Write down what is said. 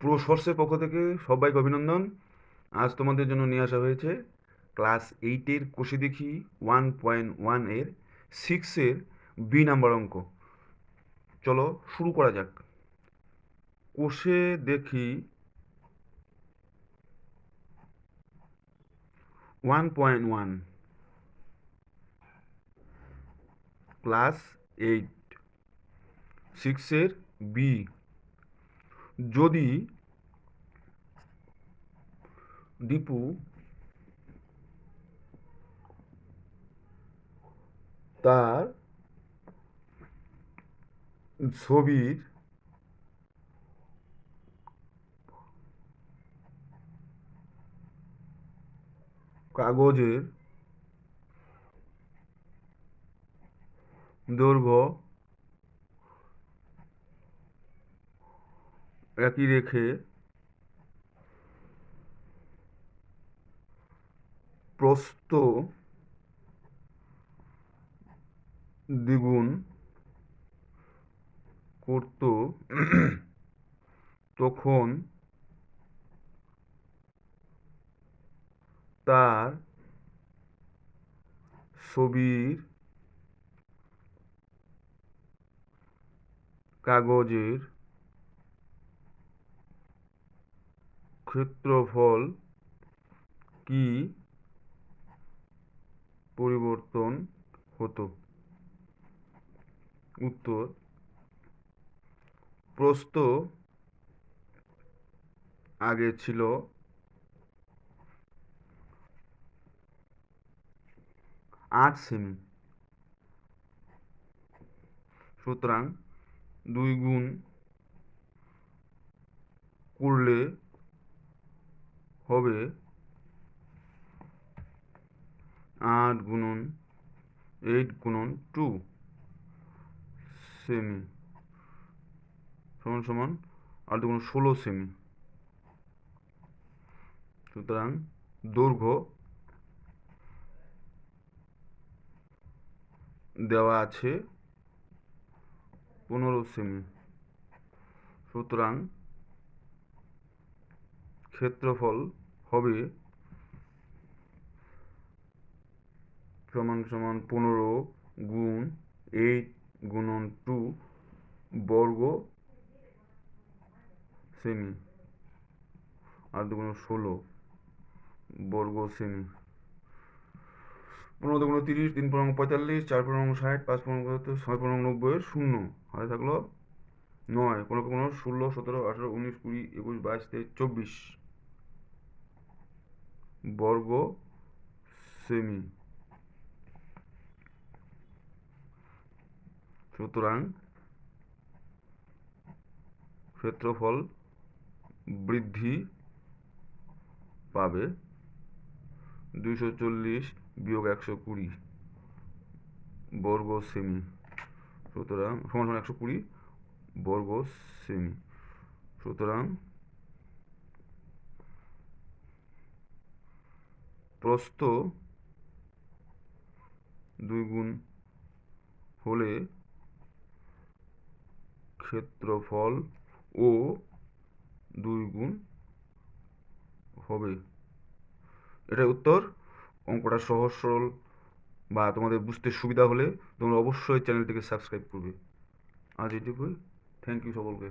Pro সোর্সের পক্ষ থেকে সবাইকে অভিনন্দন। আজ তোমাদের জন্য নিয়ে আসা হয়েছে ক্লাস 8-এর কোষে দেখি 1.1 এর 6-এর বি নাম্বার অঙ্ক। চলো শুরু করা যাক। কোষে দেখি 1.1 ক্লাস 8 6-এর বি। যদি দীপু তার ছবির কাগজের দৈর্ঘ্য একই রেখে প্রস্থ দ্বিগুণ করত তখন তার ছবির কাগজের ক্ষেত্রফল কি পরিবর্তন হতো? উত্তর: প্রস্থ আগে ছিল 8 সেমি, সুতরাং 2 গুণ করলে হবে 8 গুণন 8 গুণন 2 সেমি সমান সমান 8 গুণন 16 সেমি। সুতরাং দৈর্ঘ্য দেওয়া আছে 15 সেমি, সুতরাং ক্ষেত্রফল হবে সমান সমান 15 গুণ 8 গুণন 2 বর্গ সেমি, 8 গুণ 16 বর্গ সেমি। 15 দুগুণ 30, 3 পনেরো 45, 4 পনেরো 60, 5 পনেরো 75, 6 পনেরো 90, শূন্য হাতে থাকলো 9, 15 15, 16, 17, 18, 19, 20, 21, 22, 23, 24 বর্গ সেমি। সুতরাং ক্ষেত্রফল বৃদ্ধি পাবে 240 বিয়োগ 120 বর্গ সেমি, সুতরাং সমান সমান 120 বর্গ সেমি। সুতরাং প্রস্থ 2 গুণ হলে ক্ষেত্রফল ও 2 গুণ হবে। এটাই উত্তর। অঙ্কটা সহজ সরল বা তোমাদের বুঝতে সুবিধা হলে তোমরা অবশ্যই চ্যানেলটিকে সাবস্ক্রাইব করবে। আজ এটুকুই। থ্যাংক ইউ সকলকে।